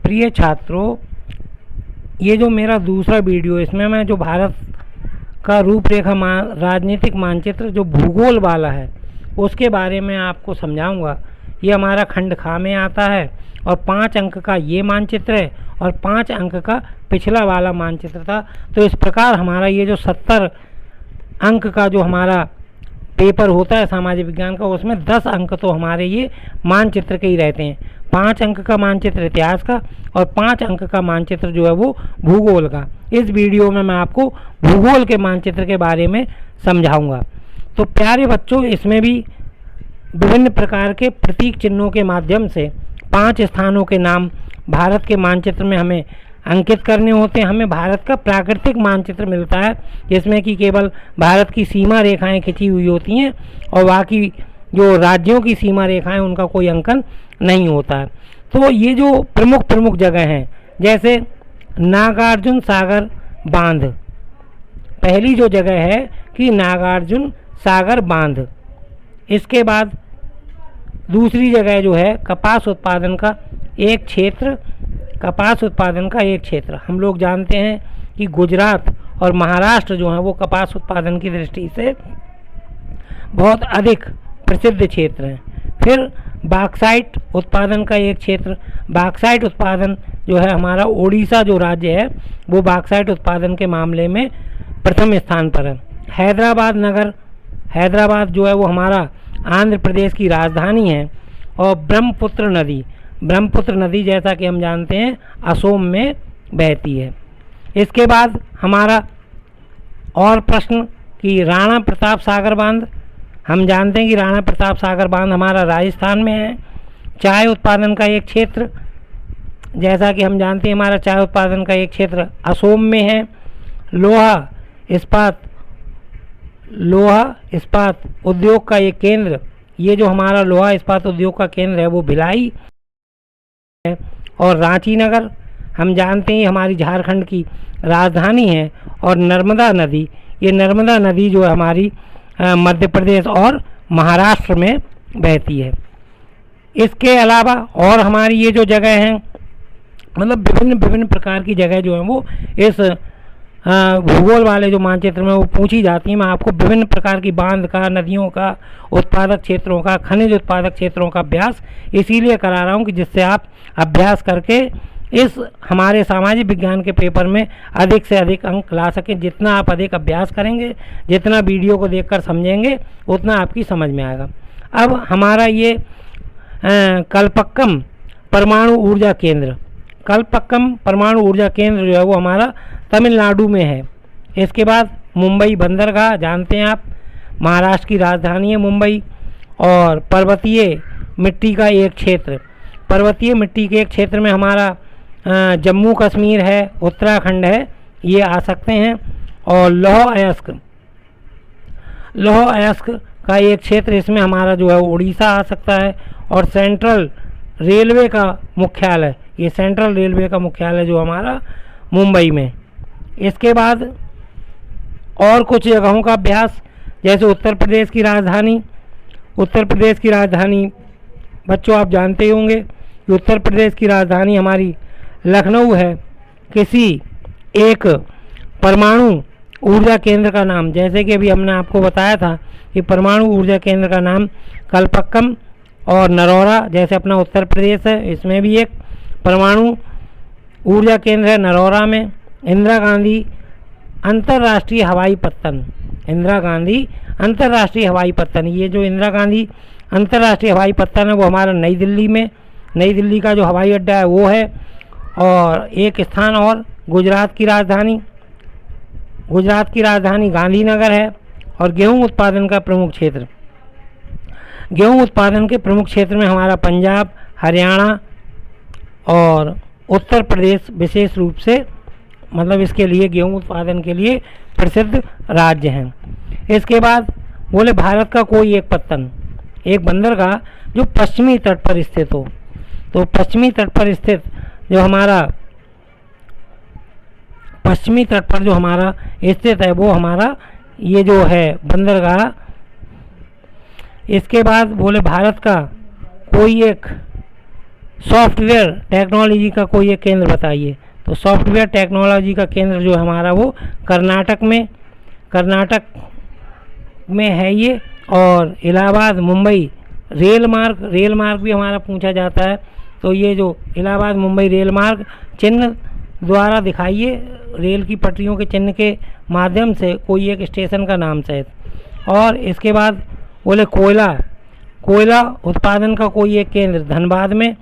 प्रिय छात्रों, ये जो मेरा दूसरा वीडियो है इसमें मैं जो भारत का रूपरेखा राजनीतिक मानचित्र जो भूगोल वाला है उसके बारे में आपको समझाऊंगा। ये हमारा खंड खा में आता है और 5 अंक का ये मानचित्र है और 5 अंक का पिछला वाला मानचित्र था। तो इस प्रकार हमारा ये जो 70 अंक का जो हमारा पेपर होता है सामाजिक विज्ञान का, उसमें 10 अंक तो हमारे ये मानचित्र के ही रहते हैं। 5 अंक का मानचित्र इतिहास का और 5 अंक का मानचित्र जो है वो भूगोल का। इस वीडियो में मैं आपको भूगोल के मानचित्र के बारे में समझाऊंगा। तो प्यारे बच्चों, इसमें भी विभिन्न प्रकार के प्रतीक चिन्हों के माध्यम से 5 स्थानों के नाम भारत के मानचित्र में हमें अंकित करने होते हैं। हमें भारत का प्राकृतिक मानचित्र मिलता है जिसमें कि केवल भारत की सीमा रेखाएं खिंची हुई होती हैं और बाकी जो राज्यों की सीमा रेखाएं उनका कोई अंकन नहीं होता है। तो ये जो प्रमुख जगह हैं, जैसे नागार्जुन सागर बांध, पहली जो जगह है कि नागार्जुन सागर बांध। इसके बाद दूसरी जगह जो है कपास उत्पादन का एक क्षेत्र, कपास उत्पादन का एक क्षेत्र। हम लोग जानते हैं कि गुजरात और महाराष्ट्र जो है वो कपास उत्पादन की दृष्टि से बहुत अधिक प्रसिद्ध क्षेत्र हैं। फिर बॉक्साइट उत्पादन का एक क्षेत्र, बॉक्साइट उत्पादन जो है हमारा उड़ीसा जो राज्य है वो बॉक्साइट उत्पादन के मामले में प्रथम स्थान पर है। हैदराबाद नगर, हैदराबाद जो है वो हमारा आंध्र प्रदेश की राजधानी है। और ब्रह्मपुत्र नदी, ब्रह्मपुत्र नदी जैसा कि हम जानते हैं असोम में बहती है। इसके बाद हमारा और प्रश्न कि राणा प्रताप सागर बांध, हम जानते हैं कि राणा प्रताप सागर बांध हमारा राजस्थान में है। चाय उत्पादन का एक क्षेत्र, जैसा कि हम जानते हैं हमारा चाय उत्पादन का एक क्षेत्र असोम में है। लोहा इस्पात उद्योग का एक केंद्र, ये जो हमारा लोहा इस्पात उद्योग का केंद्र है वो भिलाई है। और रांची नगर हम जानते हैं हमारी झारखंड की राजधानी है। और नर्मदा नदी, ये नर्मदा नदी जो है हमारी मध्य प्रदेश और महाराष्ट्र में बहती है। इसके अलावा और हमारी ये जो जगह हैं, मतलब विभिन्न प्रकार की जगह जो है वो इस भूगोल वाले जो मानचित्र में वो पूछी जाती हैं। मैं आपको विभिन्न प्रकार की बांध का, नदियों का, उत्पादक क्षेत्रों का, खनिज उत्पादक क्षेत्रों का अभ्यास इसीलिए करा रहा हूँ कि जिससे आप अभ्यास करके इस हमारे सामाजिक विज्ञान के पेपर में अधिक से अधिक अंक ला सकें। जितना आप अधिक अभ्यास करेंगे, जितना वीडियो को देखकर समझेंगे, उतना आपकी समझ में आएगा। अब हमारा ये कल्पक्कम परमाणु ऊर्जा केंद्र, कल्पक्कम परमाणु ऊर्जा केंद्र जो है वो हमारा तमिलनाडु में है। इसके बाद मुंबई बंदरगाह, जानते हैं आप महाराष्ट्र की राजधानी है मुंबई। और पर्वतीय मिट्टी का एक क्षेत्र, पर्वतीय मिट्टी के एक क्षेत्र में हमारा जम्मू कश्मीर है, उत्तराखंड है, ये आ सकते हैं। और लौह अयस्क का एक क्षेत्र, इसमें हमारा जो है उड़ीसा आ सकता है। और सेंट्रल रेलवे का मुख्यालय, ये सेंट्रल रेलवे का मुख्यालय जो हमारा मुंबई में। इसके बाद और कुछ जगहों का अभ्यास, जैसे उत्तर प्रदेश की राजधानी, उत्तर प्रदेश की राजधानी बच्चों आप जानते ही होंगे कि उत्तर प्रदेश की राजधानी हमारी लखनऊ है। किसी एक परमाणु ऊर्जा केंद्र का नाम, जैसे कि अभी हमने आपको बताया था कि परमाणु ऊर्जा केंद्र का नाम कल्पक्कम। और नरौरा, जैसे अपना उत्तर प्रदेश है, इसमें भी एक परमाणु ऊर्जा केंद्र है नरौरा में। इंदिरा गांधी अंतर्राष्ट्रीय हवाई पत्तन, इंदिरा गांधी अंतर्राष्ट्रीय हवाई पत्तन, ये जो इंदिरा गांधी अंतर्राष्ट्रीय हवाई पत्तन है वो हमारा नई दिल्ली में, नई दिल्ली का जो हवाई अड्डा है वो है। और एक स्थान और गुजरात की राजधानी गांधीनगर है। और गेहूं उत्पादन का प्रमुख क्षेत्र, गेहूं उत्पादन के प्रमुख क्षेत्र में हमारा पंजाब, हरियाणा और उत्तर प्रदेश विशेष रूप से, मतलब इसके लिए गेहूं उत्पादन के लिए प्रसिद्ध राज्य हैं। इसके बाद बोले भारत का कोई एक पत्तन, एक बंदरगाह जो पश्चिमी तट पर स्थित हो। तो पश्चिमी तट पर स्थित जो हमारा पश्चिमी तट पर जो हमारा स्थित है वो हमारा ये जो है बंदरगाह। इसके बाद बोले भारत का कोई एक सॉफ्टवेयर टेक्नोलॉजी का कोई एक केंद्र बताइए। तो सॉफ्टवेयर टेक्नोलॉजी का केंद्र जो हमारा वो कर्नाटक में है ये। और इलाहाबाद मुंबई रेल मार्ग भी हमारा पूछा जाता है। तो ये जो इलाहाबाद मुंबई रेल मार्ग चिन्ह द्वारा दिखाइए, रेल की पटरियों के चिन्ह के माध्यम से कोई एक स्टेशन का नाम सहित। और इसके बाद बोले कोयला उत्पादन का कोई एक केंद्र धनबाद में।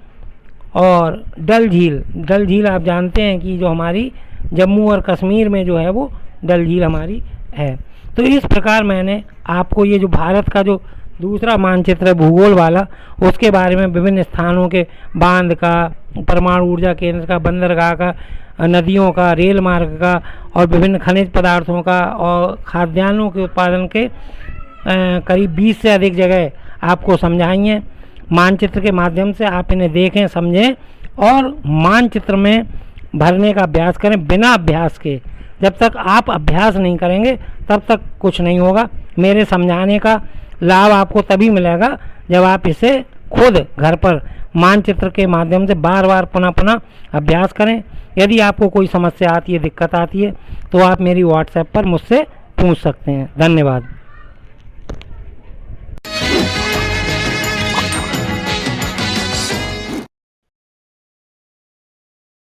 और डल झील आप जानते हैं कि जो हमारी जम्मू और कश्मीर में जो है वो डल झील हमारी है। तो इस प्रकार मैंने आपको ये जो भारत का जो दूसरा मानचित्र है भूगोल वाला, उसके बारे में विभिन्न स्थानों के बांध का, परमाणु ऊर्जा केंद्र का, बंदरगाह का, नदियों का, रेल मार्ग का और विभिन्न खनिज पदार्थों का और खाद्यान्नों के उत्पादन के करीब 20 से अधिक जगह आपको समझाई हैं। मानचित्र के माध्यम से आप इन्हें देखें, समझें और मानचित्र में भरने का अभ्यास करें बिना अभ्यास के। जब तक आप अभ्यास नहीं करेंगे तब तक कुछ नहीं होगा। मेरे समझाने का लाभ आपको तभी मिलेगा जब आप इसे खुद घर पर मानचित्र के माध्यम से बार बार पुनः अभ्यास करें। यदि आपको कोई समस्या आती है, दिक्कत आती है, तो आप मेरी व्हाट्सएप पर मुझसे पूछ सकते हैं। धन्यवाद।